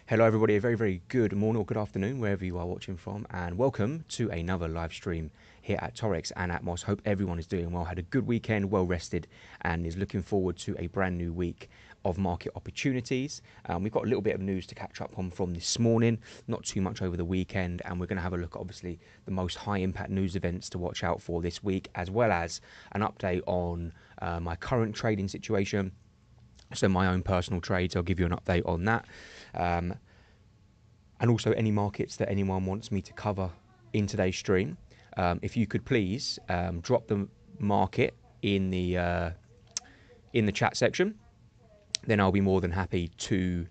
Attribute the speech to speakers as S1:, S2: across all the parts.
S1: Hello everybody, a very, very good morning or good afternoon, wherever you are watching from, and welcome to another live stream here at Taurex and at Moss. Hope everyone is doing well, had a good weekend, well rested, and is looking forward to a brand new week of market opportunities. We've got a little bit of news to catch up on from this morning, not too much over the weekend, and we're going to have a look at obviously the most high impact news events to watch out for this week, as well as an update on my current trading situation. So my own personal trades, I'll give you an update on that. And also any markets that anyone wants me to cover in today's stream. If you could please drop the market in the chat section, then I'll be more than happy to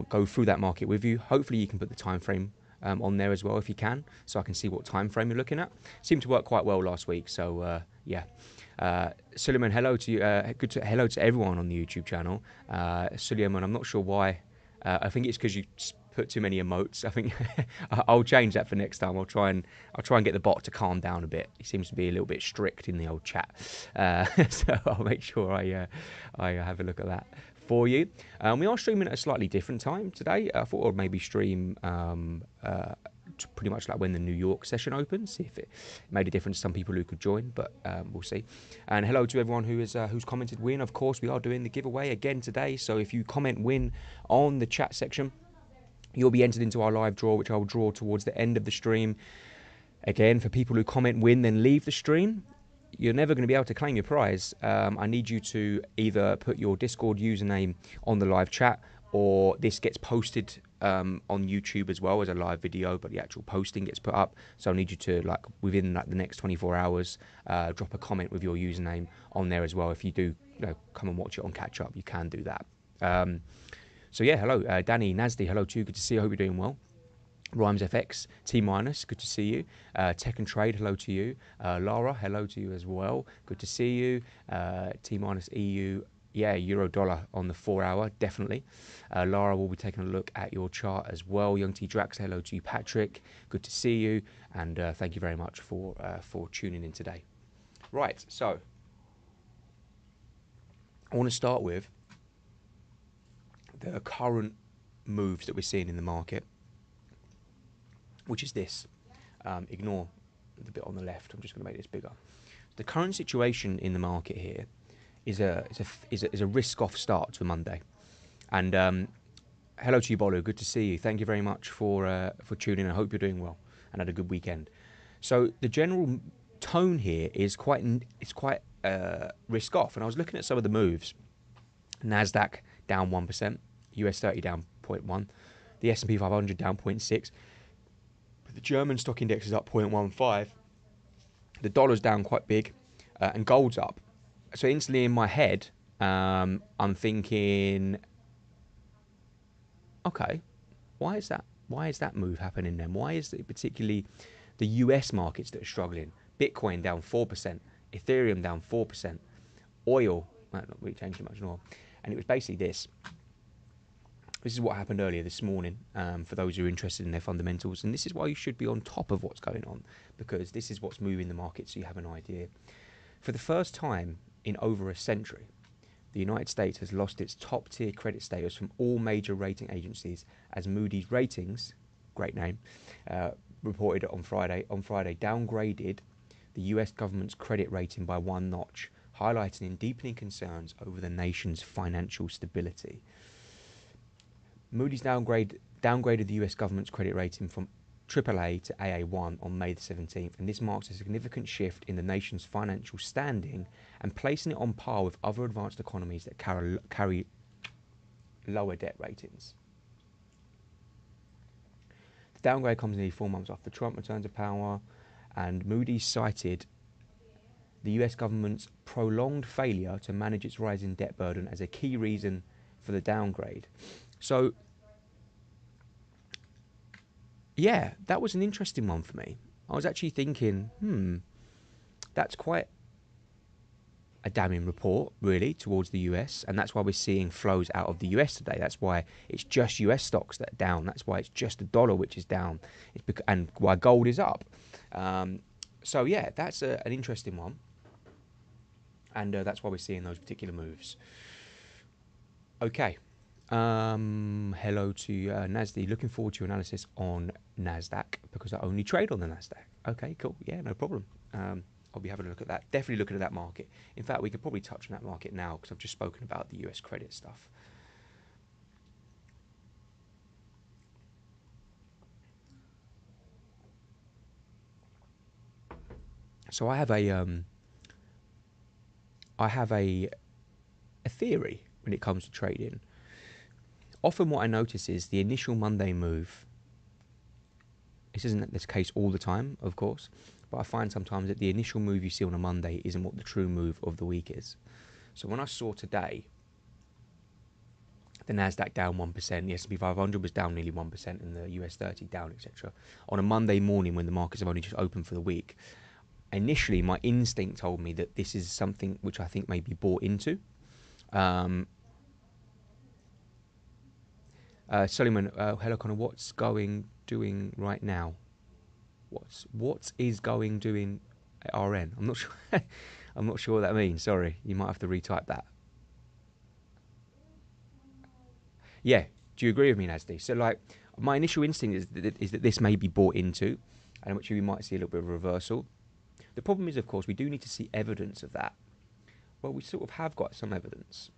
S1: go through that market with you. Hopefully you can put the time frame on there as well if you can, so I can see what time frame you're looking at. Seemed to work quite well last week, so yeah. Suleiman, hello to you. Hello to everyone on the YouTube channel. Suleiman, I'm not sure why. I think it's because you put too many emotes. I think I'll change that for next time. I'll try and get the bot to calm down a bit. He seems to be a little bit strict in the old chat, so I'll make sure I have a look at that for you. We are streaming at a slightly different time today. I thought I'd maybe stream pretty much like when the New York session opens, see if it made a difference to some people who could join, but we'll see. And hello to everyone who is who's commented win. Of course, we are doing the giveaway again today, so if you comment win on the chat section, you'll be entered into our live draw, which I'll draw towards the end of the stream. Again, for people who comment win then leave the stream, you're never going to be able to claim your prize. I need you to either put your Discord username on the live chat, or this gets posted on YouTube as well as a live video, but the actual posting gets put up. So I need you to, like, within the next 24 hours, drop a comment with your username on there as well. If you do, come and watch it on catch up, you can do that. So yeah, hello, Danny, Nasdi, hello to you. Good to see you. I hope you're doing well. Rhymes FX, T minus, good to see you. Tech and Trade, hello to you. Lara, hello to you as well. Good to see you. T minus EU, yeah, euro dollar on the 4 hour, definitely. Lara will be taking a look at your chart as well. Young T Drax, hello to you. Patrick, good to see you, and thank you very much for tuning in today. Right, so I want to start with the current moves that we're seeing in the market, which is this. Ignore the bit on the left. I'm just going to make this bigger. The current situation in the market here is a risk-off start to Monday. And hello to you, Bolu. Good to see you. Thank you very much for tuning in. I hope you're doing well and had a good weekend. So the general tone here is quite risk-off. And I was looking at some of the moves. Nasdaq down 1%, US 30 down 0.1, the S&P 500 down 0.6. The German stock index is up 0.15. The dollar's down quite big, and gold's up. So instantly in my head, I'm thinking, okay, why is that? Why is that move happening then? Why is it particularly the US markets that are struggling? Bitcoin down 4%, Ethereum down 4%, oil, well, not really changed too much in oil. And it was basically this. This is what happened earlier this morning, for those who are interested in their fundamentals. And this is why you should be on top of what's going on, because this is what's moving the market, so you have an idea. For the first time in over a century, the United States has lost its top-tier credit status from all major rating agencies, as Moody's Ratings, great name, reported on Friday, downgraded the US government's credit rating by one notch, highlighting deepening concerns over the nation's financial stability. Moody's downgraded the US government's credit rating from AAA to AA1 on May the 17th, and this marks a significant shift in the nation's financial standing and placing it on par with other advanced economies that carry lower debt ratings. The downgrade comes nearly 4 months after Trump returned to power, and Moody's cited the US government's prolonged failure to manage its rising debt burden as a key reason for the downgrade. So, yeah, that was an interesting one for me. I was actually thinking, that's quite a damning report, really, towards the US, and that's why we're seeing flows out of the US today. That's why it's just US stocks that are down. That's why it's just the dollar which is down, and why gold is up. So, yeah, that's an interesting one, and that's why we're seeing those particular moves. Okay. Hello to Nasdaq. Looking forward to your analysis on Nasdaq because I only trade on the Nasdaq. Okay, cool. Yeah, no problem. I'll be having a look at that. Definitely looking at that market. In fact, we could probably touch on that market now because I've just spoken about the US credit stuff. So I have a theory when it comes to trading. Often what I notice is the initial Monday move. This isn't the case all the time, of course, but I find sometimes that the initial move you see on a Monday isn't what the true move of the week is. So when I saw today the Nasdaq down 1%, the S&P 500 was down nearly 1%, and the US 30 down, etc. On a Monday morning when the markets have only just opened for the week, initially my instinct told me that this is something which I think may be bought into. Suleiman, hello Connor, what's doing right now? What is doing at RN? I'm not sure. I'm not sure what that means. Sorry, you might have to retype that. Yeah, do you agree with me, Nasdi? So, like, my initial instinct is that this may be bought into, and which we might see a little bit of a reversal. The problem is, of course, we do need to see evidence of that. Well, we sort of have got some evidence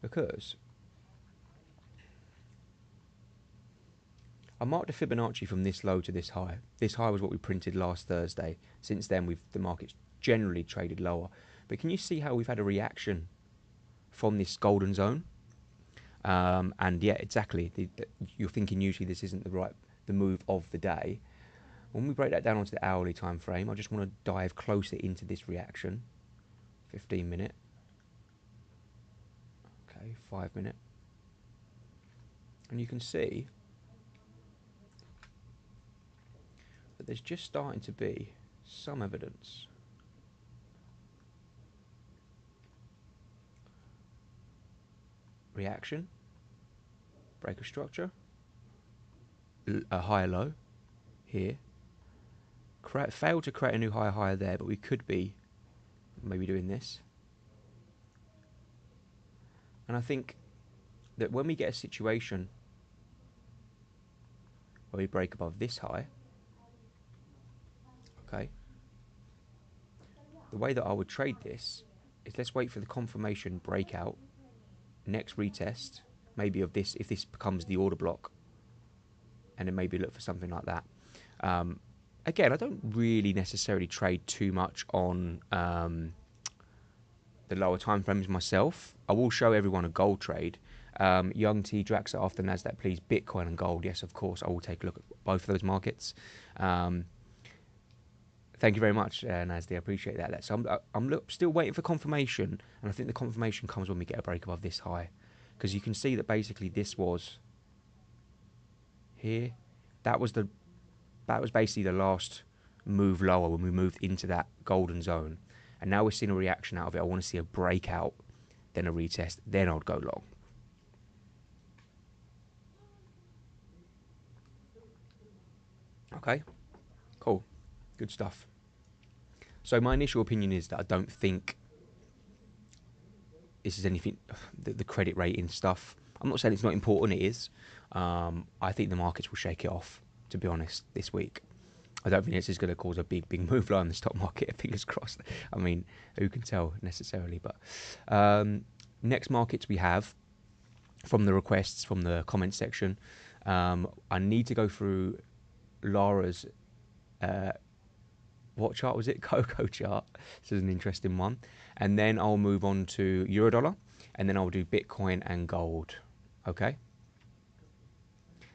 S1: because I marked a Fibonacci from this low to this high. This high was what we printed last Thursday. Since then, the market's generally traded lower. But can you see how we've had a reaction from this golden zone? And yeah, exactly. You're thinking usually this isn't the move of the day. When we break that down onto the hourly time frame, I just want to dive closer into this reaction. 15-minute. Okay, 5-minute. And you can see that there's just starting to be some evidence. Reaction. Break of structure. A higher low here. Failed to create a new higher there, but we could be maybe doing this. And I think that when we get a situation where we break above this high, okay, the way that I would trade this is let's wait for the confirmation breakout, next retest, maybe of this, if this becomes the order block, and then maybe look for something like that. Again, I don't really necessarily trade too much on the lower time frames myself. I will show everyone a gold trade. Young T Drax after Nasdaq, please. Bitcoin and gold, yes, of course. I will take a look at both of those markets. Thank you very much, Nasdi. I appreciate that. So I'm still waiting for confirmation, and I think the confirmation comes when we get a break above this high, because you can see that basically this was here. That was basically the last move lower when we moved into that golden zone, and now we're seeing a reaction out of it. I want to see a breakout, then a retest, then I'd go long. Okay, cool, good stuff. So my initial opinion is that I don't think this is anything, the credit rating stuff. I'm not saying it's not important, it is. I think the markets will shake it off, to be honest, this week. I don't think this is going to cause a big move low in the stock market, fingers crossed. I mean, who can tell necessarily. But next markets we have, from the requests, from the comment section, I need to go through Laura's, what chart was it? Cocoa chart. This is an interesting one. And then I'll move on to Eurodollar, and then I'll do Bitcoin and gold. Okay?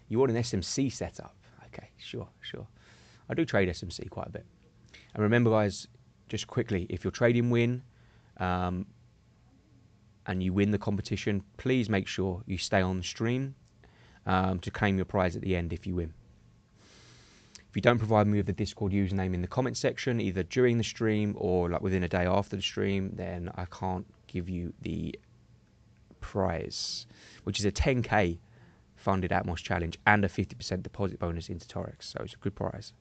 S1: You want an SMC setup? Okay, sure. I do trade SMC quite a bit. And remember, guys, just quickly, if you're trading win, and you win the competition, please make sure you stay on the stream to claim your prize at the end if you win. If you don't provide me with the Discord username in the comment section, either during the stream or like within a day after the stream, then I can't give you the prize, which is a 10k funded Atmos challenge and a 50% deposit bonus into Taurex. So it's a good prize.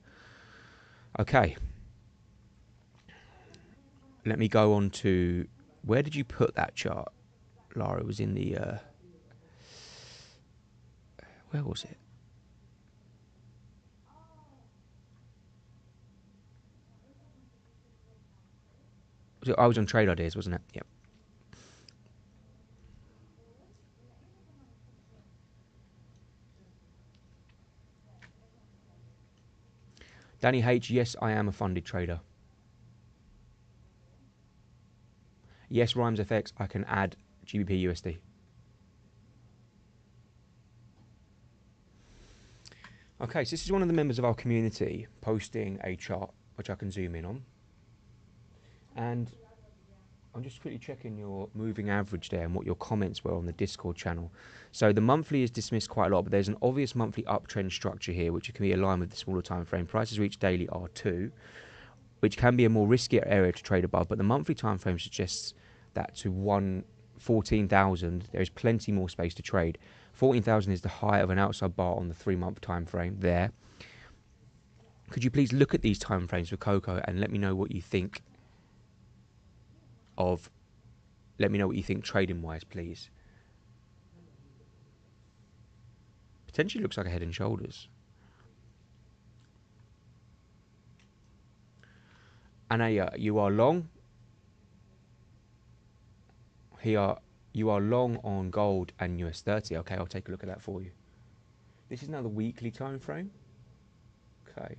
S1: Okay. Let me go on to, where did you put that chart, Lara? It was in the Where was it? I was on trade ideas, wasn't it? Yep. Danny H, yes, I am a funded trader. Yes, Rhymes FX, I can add GBP USD. Okay, so this is one of the members of our community posting a chart, which I can zoom in on. And I'm just quickly checking your moving average there and what your comments were on the Discord channel. So the monthly is dismissed quite a lot, but there's an obvious monthly uptrend structure here, which can be aligned with the smaller time frame. Prices reached daily R2, which can be a more riskier area to trade above, but the monthly time frame suggests that to 14,000, there is plenty more space to trade. 14,000 is the high of an outside bar on the 3-month time frame there. Could you please look at these time frames for Cocoa and let me know what you think trading wise, please. Potentially looks like a head and shoulders. Anaya, you are long. Here, you are long on gold and US 30. Okay, I'll take a look at that for you. This is now the weekly time frame. Okay.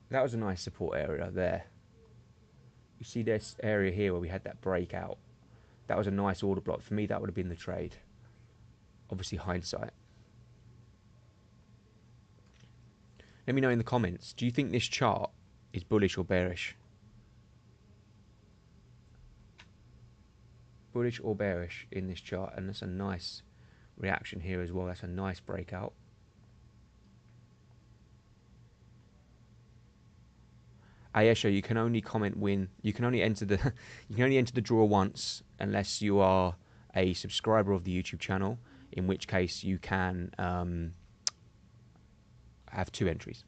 S1: That was a nice support area there. You see this area here where we had that breakout. That was a nice order block. For me, that would have been the trade. Obviously, hindsight. Let me know in the comments. Do you think this chart is bullish or bearish? Bullish or bearish in this chart? And that's a nice reaction here as well. That's a nice breakout. Ayesha, you can only comment win. You can only enter the draw once unless you are a subscriber of the YouTube channel, in which case you can have 2 entries.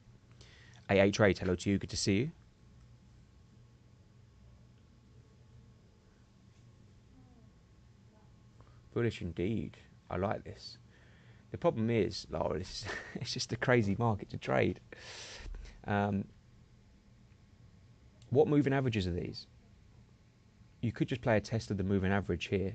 S1: AA Trade, hello to you, good to see you. Bullish indeed. I like this. The problem is, Laura, it's just a crazy market to trade. What moving averages are these? You could just play a test of the moving average here.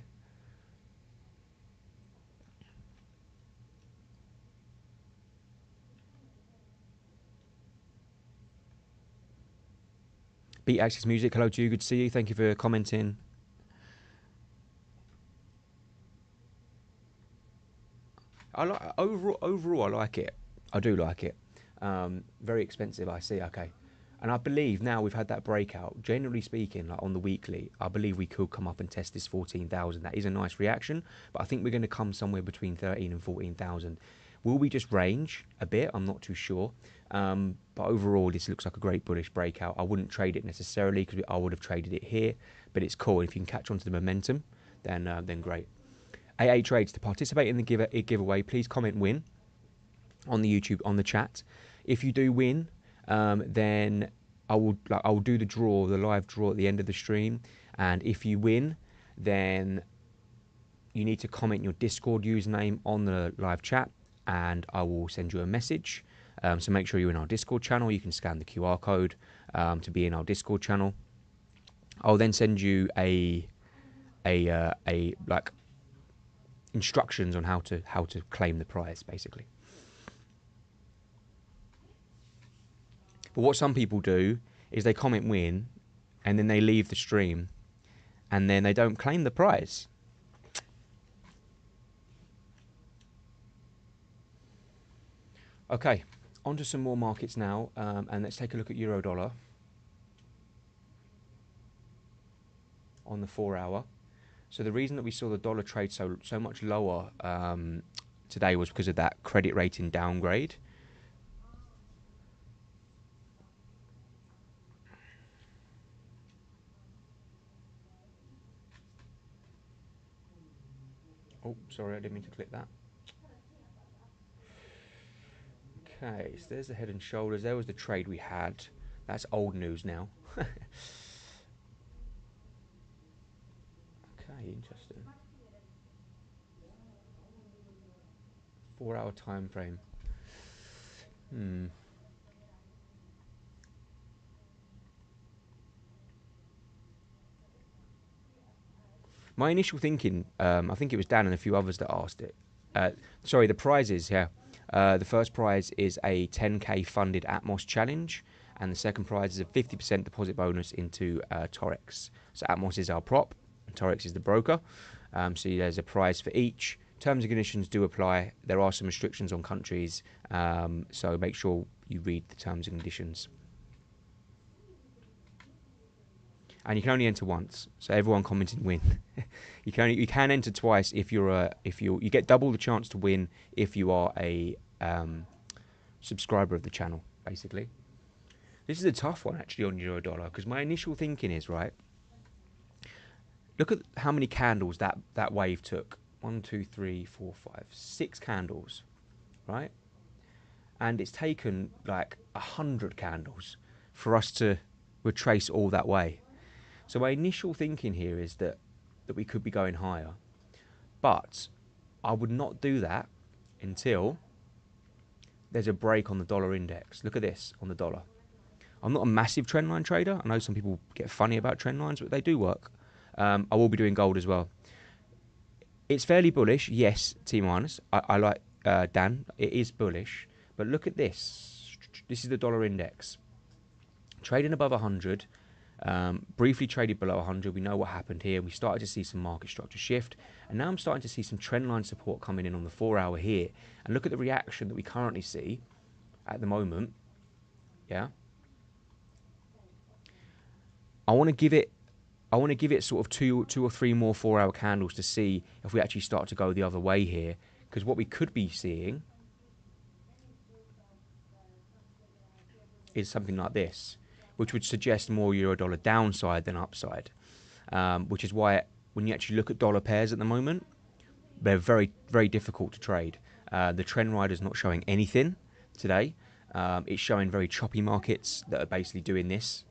S1: Beat Access Music, hello to you, good to see you. Thank you for commenting. I like overall I like it. I do like it. Very expensive, I see. Okay, and I believe now we've had that breakout. Generally speaking, like on the weekly, I believe we could come up and test this 14,000. That is a nice reaction, but I think we're going to come somewhere between 13 and 14,000. Will we just range a bit? I'm not too sure. But overall, this looks like a great bullish breakout. I wouldn't trade it necessarily because I would have traded it here, but it's cool. If you can catch on to the momentum, then great. AA Trades, to participate in the giveaway, please comment win on the YouTube, on the chat. If you do win, then I will do the live draw at the end of the stream. And if you win, then you need to comment your Discord username on the live chat, and I will send you a message. So make sure you're in our Discord channel. You can scan the QR code to be in our Discord channel. I'll then send you a instructions on how to claim the prize, basically. But what some people do is they comment win, and then they leave the stream, and then they don't claim the prize. Okay, on to some more markets now, and let's take a look at euro dollar on the 4-hour. So the reason that we saw the dollar trade so much lower today was because of that credit rating downgrade. Oh, sorry, I didn't mean to click that. Okay, so there's the head and shoulders. There was the trade we had. That's old news now. Okay, interesting. 4 hour time frame. My initial thinking, I think it was Dan and a few others that asked it. Sorry, the prizes, yeah. The first prize is a 10k funded Atmos challenge, and the second prize is a 50% deposit bonus into Taurex. So Atmos is our prop, and Taurex is the broker. So there's a prize for each. Terms and conditions do apply. There are some restrictions on countries, so make sure you read the terms and conditions. And you can only enter once, so everyone commenting win. you can enter twice if you get double the chance to win if you are a subscriber of the channel. Basically, this is a tough one actually on euro dollar, because my initial thinking is, right, look at how many candles that wave took. 1, 2, 3, 4, 5, 6 candles, right? And it's taken like 100 candles for us to retrace all that way. So my initial thinking here is that we could be going higher, but I would not do that until there's a break on the dollar index. Look at this on the dollar. I'm not a massive trendline trader. I know some people get funny about trend lines, but they do work. I will be doing gold as well. It's fairly bullish, yes, T-minus. I like Dan. It is bullish, but look at this. This is the dollar index. Trading above 100. Briefly traded below 100. We know what happened here. We started to see some market structure shift, and now I'm starting to see some trendline support coming in on the 4 hour here. And look at the reaction that we currently see at the moment. Yeah, I want to give it sort of two or three more 4 hour candles to see if we actually start to go the other way here, because what we could be seeing is something like this, which would suggest more euro dollar downside than upside, which is why when you actually look at dollar pairs at the moment, they're very, very difficult to trade. The trend rider is not showing anything today. It's showing very choppy markets that are basically doing this.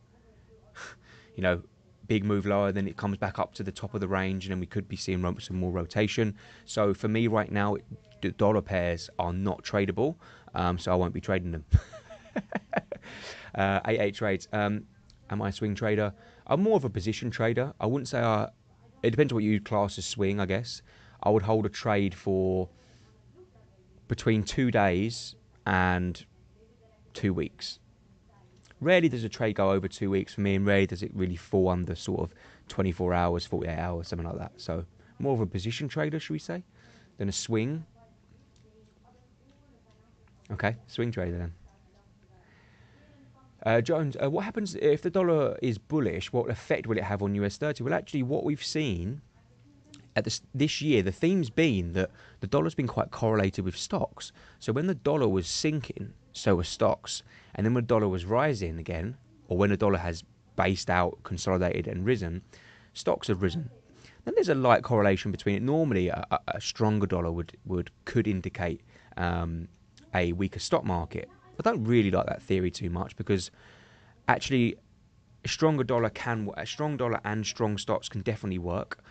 S1: You know, big move lower, then it comes back up to the top of the range, and then we could be seeing some more rotation. So for me right now, the dollar pairs are not tradable, so I won't be trading them. 8 trades. Am I a swing trader? I'm more of a position trader. I wouldn't say it depends on what you class as swing, I guess. I would hold a trade for between 2 days and 2 weeks. Rarely does a trade go over 2 weeks for me, and rarely does it really fall under sort of 24 hours, 48 hours, something like that. So more of a position trader, should we say, than a swing. Okay, swing trader then. Jones, what happens if the dollar is bullish? What effect will it have on US 30? Well, actually, what we've seen at this year, the theme's been that the dollar's been quite correlated with stocks. So when the dollar was sinking, so were stocks. And then when the dollar was rising again, or when the dollar has based out, consolidated and risen, stocks have risen. Then there's a light correlation between it. Normally, a stronger dollar could indicate a weaker stock market. I don't really like that theory too much, because actually a strong dollar and strong stocks can definitely work.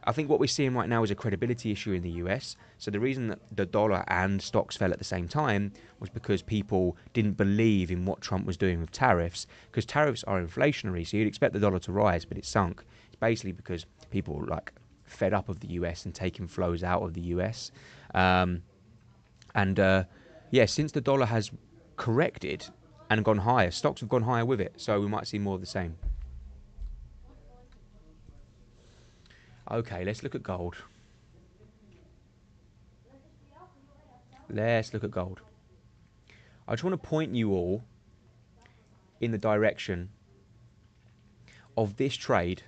S1: I think what we're seeing right now is a credibility issue in the US. So the reason that the dollar and stocks fell at the same time was because people didn't believe in what Trump was doing with tariffs, because tariffs are inflationary. So you'd expect the dollar to rise, but it sunk. It's basically because people were like fed up of the US and taking flows out of the US. Since the dollar has corrected and gone higher, stocks have gone higher with it. So we might see more of the same. Okay, let's look at gold. Let's look at gold. I just want to point you all in the direction of this trade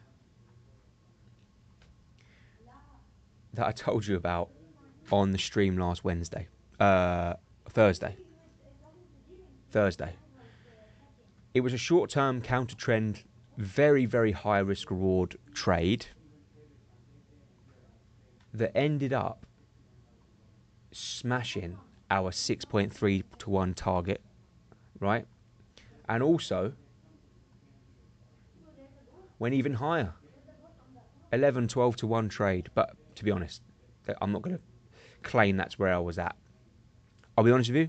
S1: that I told you about on the stream last Thursday. It was a short-term counter-trend, very, very high risk-reward trade that ended up smashing our 6.3 to 1 target, right? And also went even higher, 11, 12 to 1 trade. But to be honest, I'm not going to claim that's where I was at. I'll be honest with you.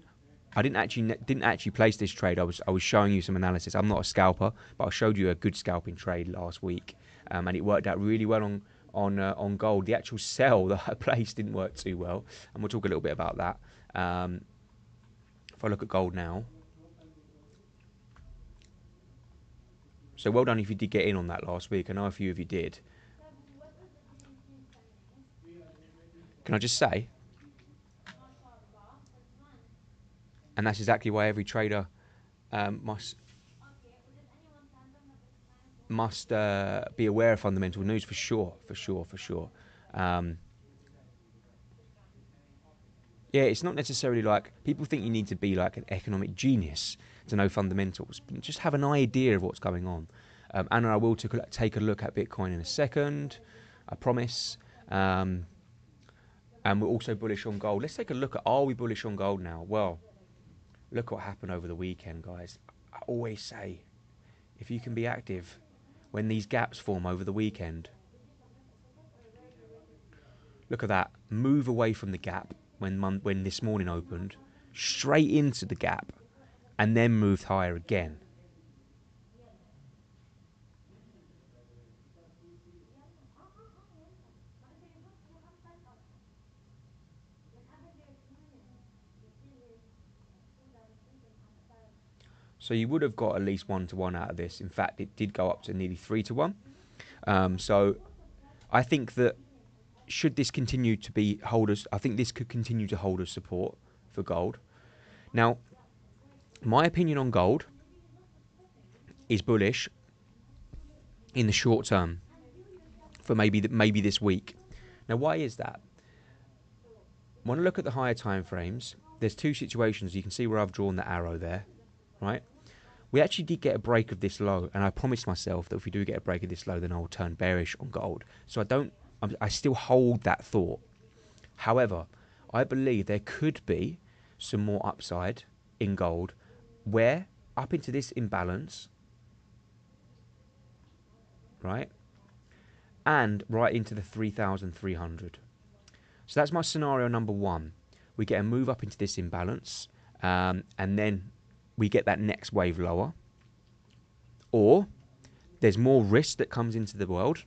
S1: I didn't actually place this trade. I was showing you some analysis. I'm not a scalper, but I showed you a good scalping trade last week, and it worked out really well on gold. The actual sell that I placed didn't work too well, and we'll talk a little bit about that. If I look at gold now, so well done if you did get in on that last week. I know a few of you did. Can I just say, and that's exactly why every trader must be aware of fundamental news for sure. Yeah, it's not necessarily like people think you need to be like an economic genius to know fundamentals. But just have an idea of what's going on. And I will take a look at Bitcoin in a second, I promise. And we're also bullish on gold. Let's take a look at, are we bullish on gold now? Well, look what happened over the weekend, guys. I always say, if you can be active when these gaps form over the weekend, look at that. Move away from the gap when this morning opened, straight into the gap, and then moved higher again. So you would have got at least 1-to-1 out of this. In fact, it did go up to nearly 3-to-1. So I think that should this continue to be holders, I think this could continue to hold as support for gold. Now, my opinion on gold is bullish in the short term for maybe this week. Now, why is that? When I look at the higher time frames, there's two situations. You can see where I've drawn the arrow there, right? We actually did get a break of this low, and I promised myself that if we do get a break of this low, then I'll turn bearish on gold. So I still hold that thought. However, I believe there could be some more upside in gold, where up into this imbalance, right, and right into the 3,300. So that's my scenario number one. We get a move up into this imbalance, and then we get that next wave lower, or there's more risk that comes into the world.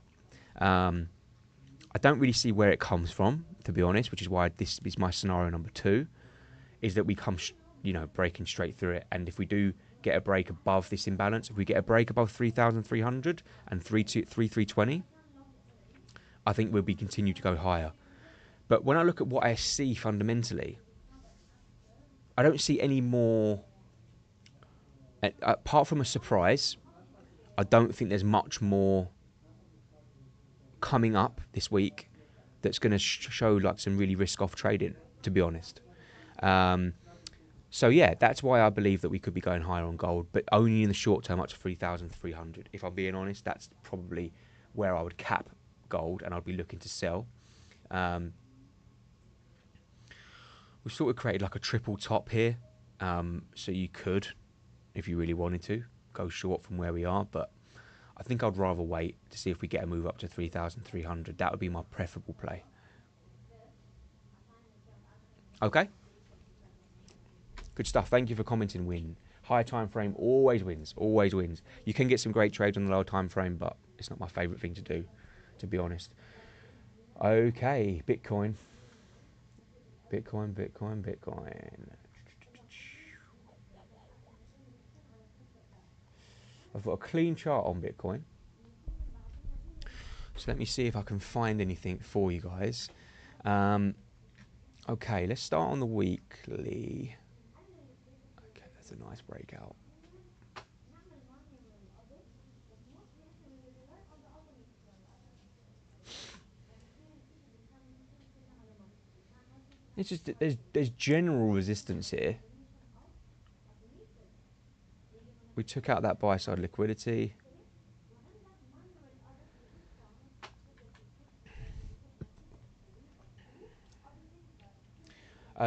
S1: I don't really see where it comes from, to be honest, which is why this is my scenario number two, is that we come, breaking straight through it. And if we do get a break above this imbalance, if we get a break above 3,300 and 3,320, I think we'll be continue to go higher. But when I look at what I see fundamentally, I don't see any more, apart from a surprise, I don't think there's much more coming up this week that's going to show like some really risk-off trading, to be honest. So yeah, that's why I believe that we could be going higher on gold, but only in the short term up to 3,300. If I'm being honest, that's probably where I would cap gold, and I'd be looking to sell. We've sort of created like a triple top here, so you could, if you really wanted to, go short from where we are, but I think I'd rather wait to see if we get a move up to 3,300. That would be my preferable play. Okay? Good stuff. Thank you for commenting, Win. Higher time frame always wins. Always wins. You can get some great trades on the lower time frame, but it's not my favourite thing to do, to be honest. Okay, Bitcoin. Bitcoin. I've got a clean chart on Bitcoin. So let me see if I can find anything for you guys. Okay, let's start on the weekly. Okay, that's a nice breakout. It's just there's general resistance here. We took out that buy side liquidity.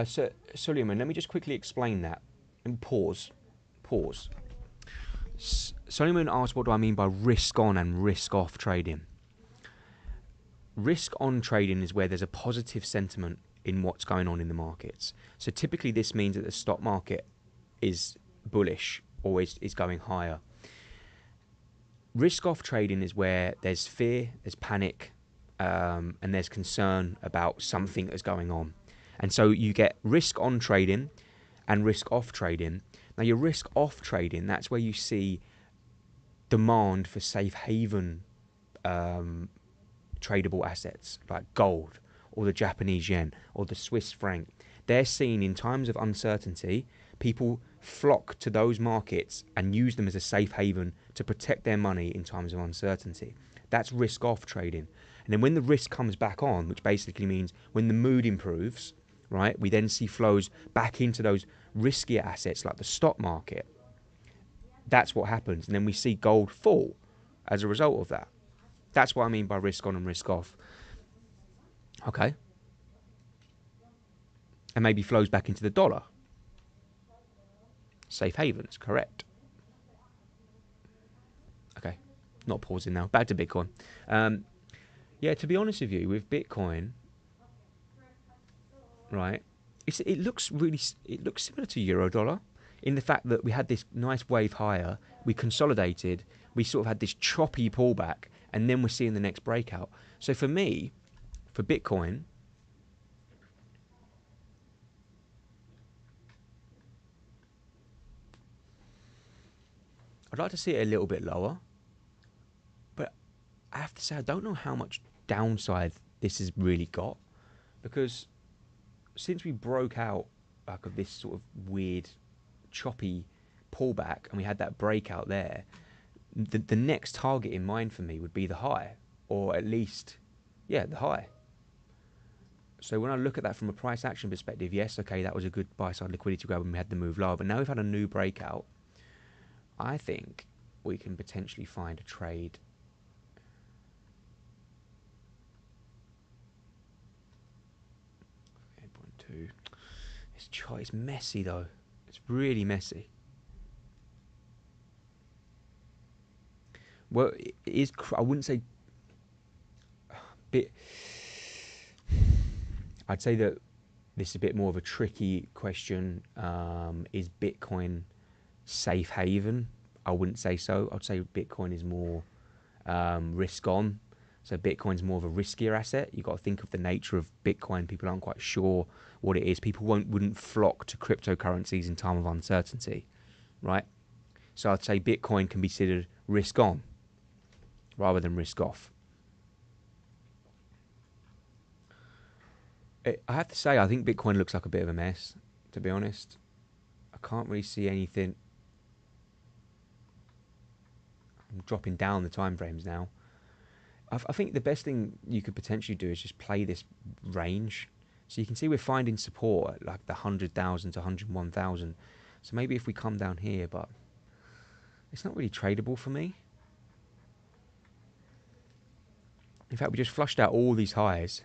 S1: So Suleiman, let me just quickly explain that and pause. Suleiman asked, what do I mean by risk on and risk off trading? Risk on trading is where there's a positive sentiment in what's going on in the markets. So typically this means that the stock market is bullish or is going higher. Risk off trading is where there's fear, there's panic, and there's concern about something that's going on. And so you get risk on trading and risk off trading. Now your risk off trading, that's where you see demand for safe haven tradable assets like gold or the Japanese yen or the Swiss franc. They're seen in times of uncertainty. People flock to those markets and use them as a safe haven to protect their money in times of uncertainty. That's risk off trading. And then when the risk comes back on, which basically means when the mood improves, right, we then see flows back into those riskier assets like the stock market. That's what happens. And then we see gold fall as a result of that. That's what I mean by risk on and risk off. Okay. And maybe flows back into the dollar. Safe havens, correct. Okay, not pausing now. Back to Bitcoin. Yeah, to be honest with you, with Bitcoin, right, it looks similar to euro dollar in the fact that we had this nice wave higher, we consolidated, we sort of had this choppy pullback, and then we're seeing the next breakout. So for me, for Bitcoin, I'd like to see it a little bit lower, but I have to say I don't know how much downside this has really got, because since we broke out like of this sort of weird choppy pullback and we had that breakout there, the next target in mind for me would be the high, or at least, yeah, the high. So when I look at that from a price action perspective, yes, okay, that was a good buy side liquidity grab when we had the move lower, but now we've had a new breakout. I think we can potentially find a trade. It's messy though. It's really messy. Well, it is. I wouldn't say. Bit. I'd say that this is a bit more of a tricky question. Is Bitcoin safe haven? I wouldn't say so. I'd say Bitcoin is more risk on. So Bitcoin's more of a riskier asset. You've got to think of the nature of Bitcoin. People aren't quite sure what it is. People wouldn't flock to cryptocurrencies in time of uncertainty, right? So I'd say Bitcoin can be considered risk on rather than risk off. I have to say, I think Bitcoin looks like a bit of a mess, to be honest. I can't really see anything. I'm dropping down the time frames now. I think the best thing you could potentially do is just play this range. So you can see we're finding support at like the 100,000 to 101,000. So maybe if we come down here, but it's not really tradable for me. In fact, we just flushed out all these highs.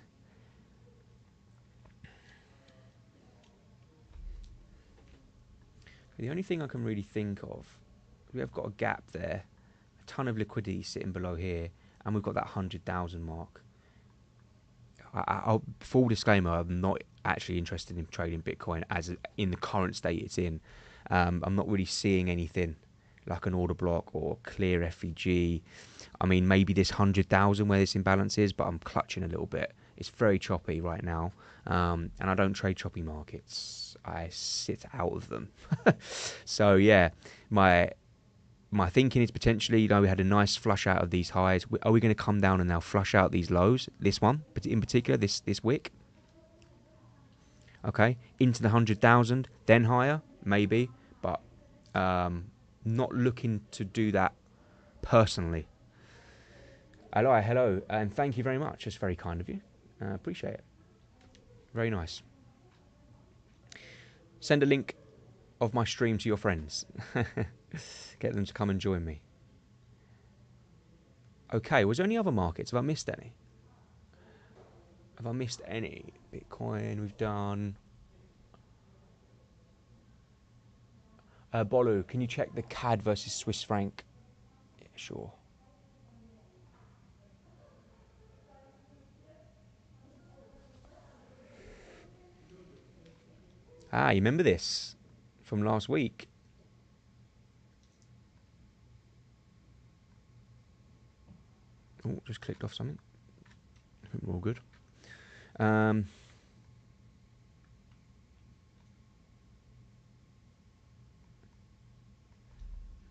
S1: The only thing I can really think of, we have got a gap there, a ton of liquidity sitting below here, and we've got that 100,000 mark. Full disclaimer, I'm not actually interested in trading Bitcoin as in the current state it's in. I'm not really seeing anything like an order block or clear FEG. I mean, maybe this 100,000 where this imbalance is, but I'm clutching a little bit. It's very choppy right now, and I don't trade choppy markets. I sit out of them. So yeah, my thinking is potentially, we had a nice flush out of these highs. Are we going to come down and now flush out these lows? This one, but in particular, this wick. Okay, into the 100,000, then higher, maybe, but not looking to do that personally. Hello, and thank you very much. That's very kind of you. Appreciate it. Very nice. Send a link of my stream to your friends. Get them to come and join me. Okay, was there any other markets? Have I missed any? Have I missed any? Bitcoin we've done. Bolu, can you check the CAD versus Swiss franc? Yeah, sure. Ah, you remember this from last week? Oh, just clicked off something. I think we're all good. Um,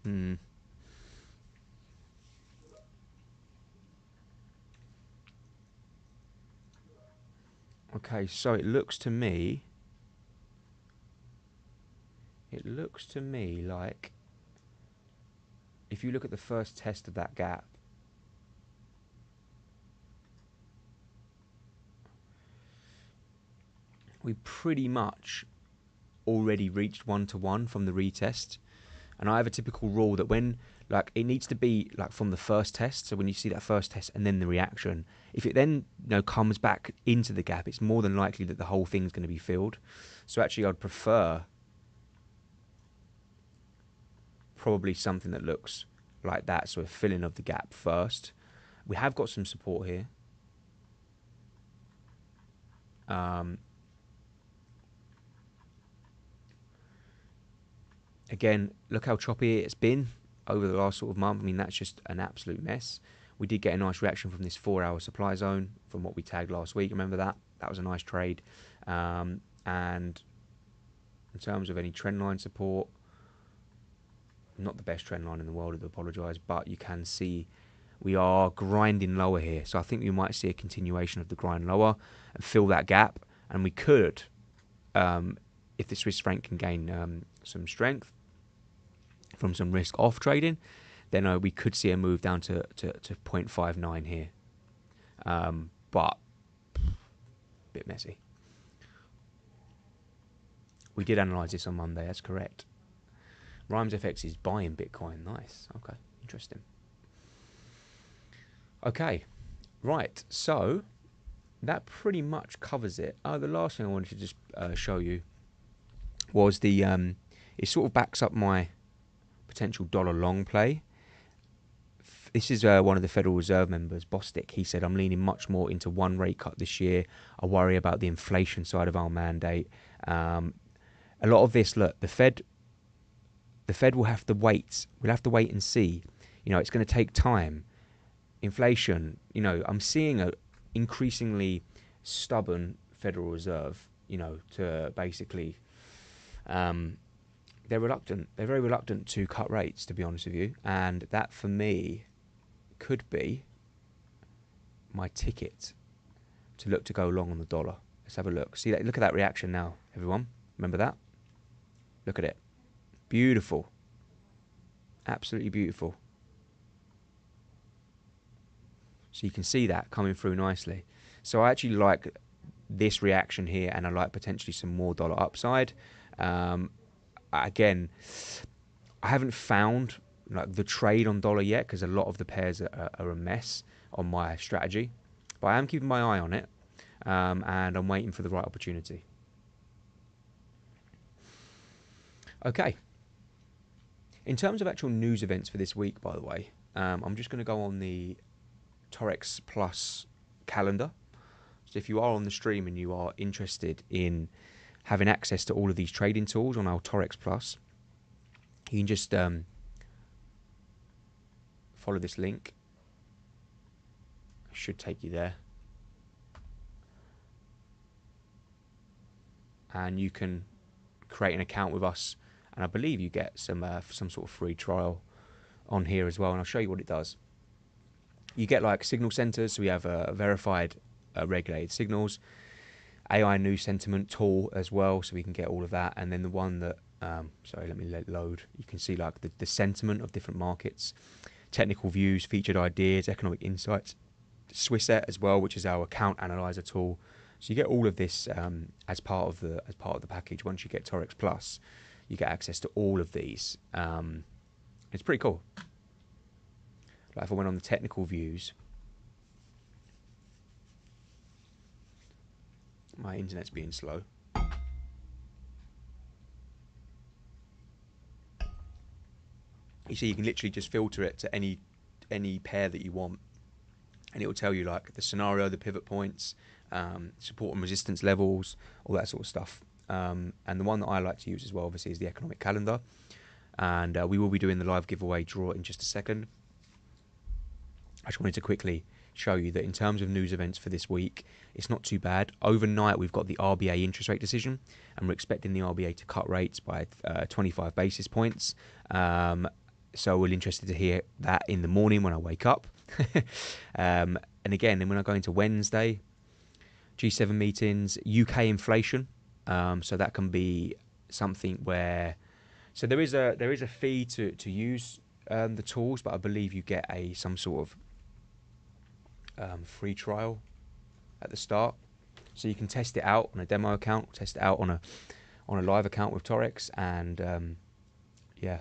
S1: hmm. Okay, so it looks to me like if you look at the first test of that gap, we pretty much already reached 1-to-1 from the retest. And I have a typical rule that when, like, it needs to be like from the first test. So when you see that first test and then the reaction, if it then comes back into the gap, it's more than likely that the whole thing's going to be filled. So actually, I'd prefer probably something that looks like that, so a filling of the gap first. We have got some support here. Again, look how choppy it's been over the last sort of month. I mean, that's just an absolute mess. We did get a nice reaction from this 4-hour supply zone from what we tagged last week. Remember that? That was a nice trade. And in terms of any trend line support, not the best trend line in the world, I do apologise, but you can see we are grinding lower here. So I think you might see a continuation of the grind lower and fill that gap. And we could, if the Swiss franc can gain some strength from some risk off trading, then we could see a move down to 0.59 here. But a bit messy. We did analyse this on Monday, that's correct. Rhymes FX is buying Bitcoin. Nice. Okay, interesting. Okay, right. So that pretty much covers it. The last thing I wanted to just show you was the it sort of backs up my potential dollar long play. This is one of the Federal Reserve members, Bostic. He said, I'm leaning much more into one rate cut this year. I worry about the inflation side of our mandate. A lot of this, look, the Fed will have to wait. We'll have to wait and see. It's going to take time. Inflation, I'm seeing a increasingly stubborn Federal Reserve, to basically, they're reluctant. They're very reluctant to cut rates, to be honest with you. And that, for me, could be my ticket to look to go long on the dollar. Let's have a look. See that? Look at that reaction now, everyone. Remember that? Look at it. Beautiful. Absolutely beautiful. So you can see that coming through nicely. So I actually like this reaction here, and I like potentially some more dollar upside. Again, I haven't found like the trade on dollar yet because a lot of the pairs are a mess on my strategy. But I am keeping my eye on it, and I'm waiting for the right opportunity. Okay. In terms of actual news events for this week, by the way, I'm just going to go on the Taurex Plus calendar. So if you are on the stream and you are interested in having access to all of these trading tools on our Taurex Plus, you can just follow this link. It should take you there. And you can create an account with us, and I believe you get some sort of free trial on here as well, and I'll show you what it does. You get like signal centers, so we have verified regulated signals, AI new sentiment tool as well, so we can get all of that. And then the one that sorry, let me let it load. You can see like the sentiment of different markets, technical views, featured ideas, economic insights, Swissette as well, which is our account analyzer tool. So you get all of this as part of the package. Once you get Taurex Plus, you get access to all of these. It's pretty cool. Like if I went on the technical views, my internet's being slow. You see, you can literally just filter it to any pair that you want, and it will tell you like the scenario, the pivot points, support and resistance levels, all that sort of stuff. And the one that I like to use as well, obviously, is the economic calendar. And we will be doing the live giveaway draw in just a second. I just wanted to quickly show you that in terms of news events for this week, it's not too bad. Overnight, we've got the RBA interest rate decision, and we're expecting the RBA to cut rates by 25 basis points. So we're interested to hear that in the morning when I wake up. And again, then when I go into Wednesday, G7 meetings, UK inflation. So that can be something where, so there is a fee to use the tools, but I believe you get some sort of free trial at the start, so you can test it out on a demo account, test it out on a live account with Taurex, and yeah,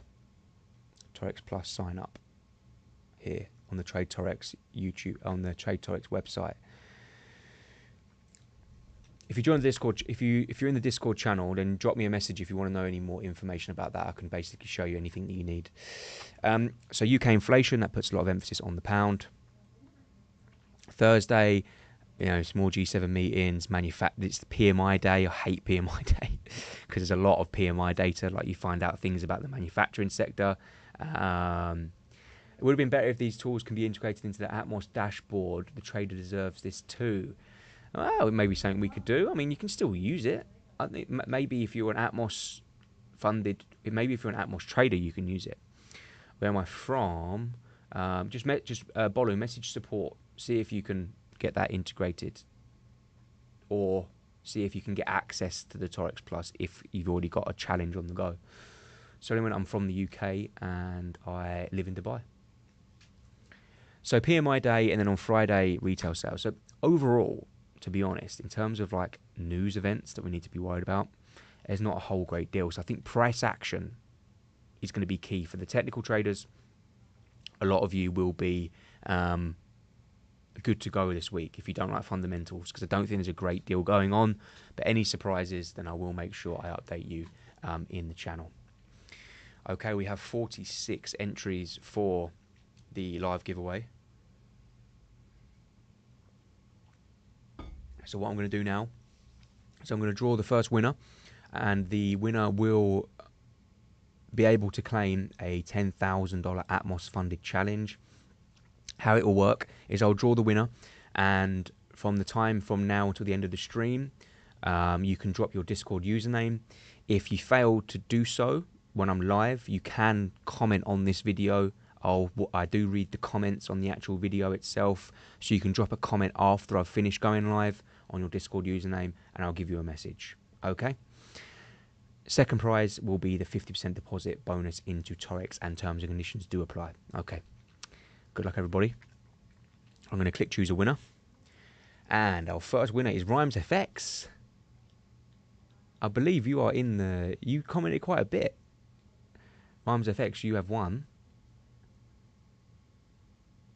S1: Taurex Plus sign up here on the Trade Taurex YouTube, on the Trade Taurex website. If you join the Discord, if you're in the Discord channel, then drop me a message if you want to know any more information about that. I can basically show you anything that you need. So UK inflation, that puts a lot of emphasis on the pound. Thursday, it's more G7 meetings. It's the PMI day. I hate PMI day because there's a lot of PMI data. Like, you find out things about the manufacturing sector. It would have been better if these tools can be integrated into the Atmos dashboard. The trader deserves this too. Well, it may be something we could do. I mean, you can still use it. I think maybe if you're an Atmos funded, maybe if you're an Atmos trader, you can use it. Where am I from? Just Bolu, message support. See if you can get that integrated, or see if you can get access to the Taurex Plus if you've already got a challenge on the go. So anyway, I'm from the UK and I live in Dubai. So PMI day, and then on Friday, retail sales. So overall, to be honest, in terms of like news events that we need to be worried about, there's not a whole great deal. So I think price action is going to be key for the technical traders. A lot of you will be good to go this week if you don't like fundamentals, because I don't think there's a great deal going on. But any surprises, then I will make sure I update you in the channel. Okay, we have 46 entries for the live giveaway. So what I'm going to do now is I'm going to draw the first winner, and the winner will be able to claim a $10,000 Atmos funded challenge. How it will work is I'll draw the winner, and from the time from now until the end of the stream, you can drop your Discord username. If you fail to do so when I'm live, you can comment on this video. I do read the comments on the actual video itself, so you can drop a comment after I've finished going live on your Discord username, and I'll give you a message. Okay? Second prize will be the 50% deposit bonus into Taurex, and terms and conditions do apply. Okay. Good luck, everybody. I'm going to click choose a winner. And our first winner is Rhymes FX. I believe you are you commented quite a bit. Rhymes FX, you have won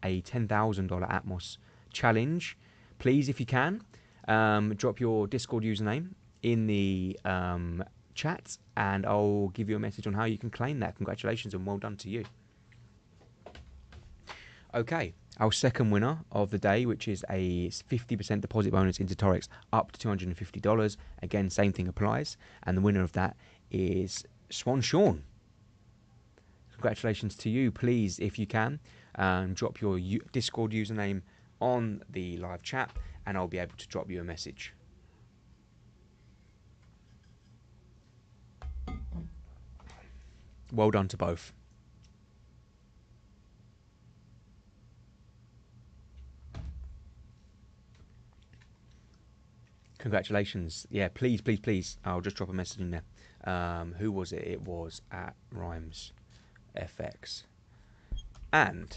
S1: a $10,000 Atmos challenge. Please, if you can, drop your Discord username in the chat, and I'll give you a message on how you can claim that. Congratulations and well done to you. Okay, our second winner of the day, which is a 50% deposit bonus into Taurex up to $250. Again, same thing applies. And the winner of that is Swan Sean. Congratulations to you. Please, if you can, drop your Discord username on the live chat, and I'll be able to drop you a message. Well done to both. Congratulations. Yeah, please, please, please. I'll just drop a message in there. Who was it? It was at Rhymes FX. And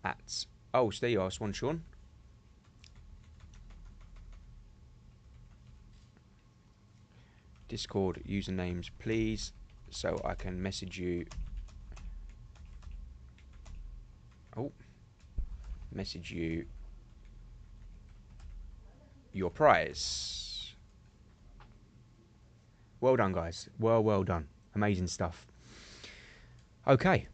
S1: at... Oh, so there you are, Swan Sean. Discord usernames, please, so I can message you. Oh. Message you your prize. Well done, guys. Well done. Amazing stuff. Okay.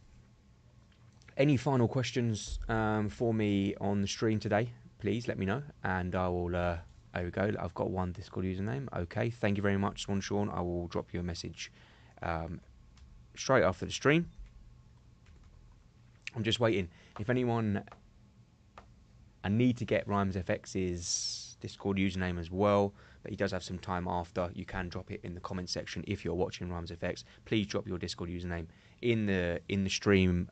S1: Any final questions for me on the stream today? Please let me know, and I will There we go. I've got one Discord username. Okay, thank you very much, Swan Sean. I will drop you a message straight after the stream. I'm just waiting. If anyone, I need to get Rhymes FX's Discord username as well, but he does have some time after. You can drop it in the comment section if you're watching Rhymes FX. Please drop your Discord username in the stream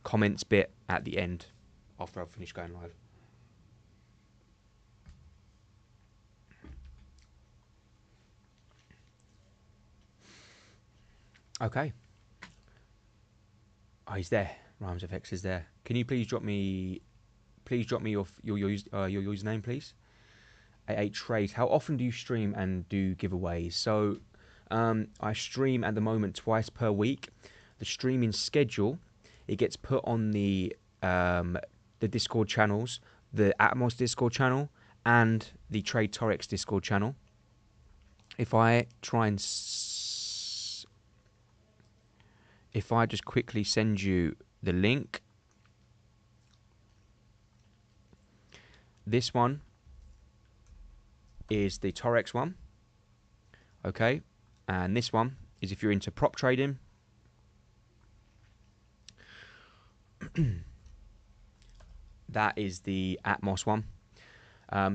S1: comments bit at the end after I've finished going live. Okay. Oh, he's there. Rhymes FX is there. Can you please drop me your username, please? A trade. How often do you stream and do giveaways? So I stream at the moment twice per week. The streaming schedule, it gets put on the Discord channels, the Atmos Discord channel and the Trade Taurex Discord channel. If I try and if I just quickly send you the link, this one is the Taurex one, okay, and this one is if you're into prop trading. That is the Atmos one.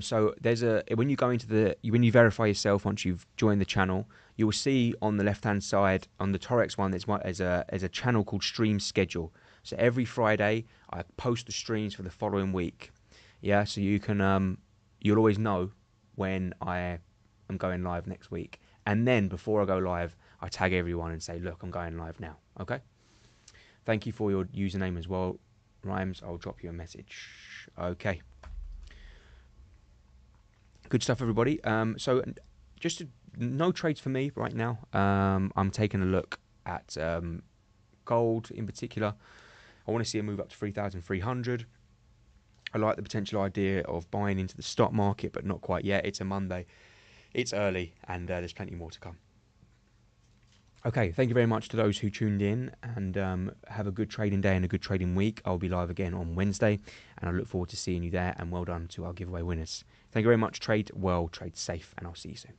S1: So there's when you go into when you verify yourself once you've joined the channel, you will see on the left hand side on the Taurex one there's a channel called Stream Schedule. So every Friday I post the streams for the following week. Yeah, so you can you'll always know when I am going live next week. And then before I go live, I tag everyone and say, look, I'm going live now. Okay. Thank you for your username as well, Rhymes. I'll drop you a message. Okay. Good stuff, everybody. So just no trades for me right now. I'm taking a look at gold in particular. I want to see a move up to 3,300. I like the potential idea of buying into the stock market, but not quite yet. It's a Monday. It's early, and there's plenty more to come. Okay, thank you very much to those who tuned in, and have a good trading day and a good trading week. I'll be live again on Wednesday, and I look forward to seeing you there, and well done to our giveaway winners. Thank you very much. Trade well, trade safe, and I'll see you soon.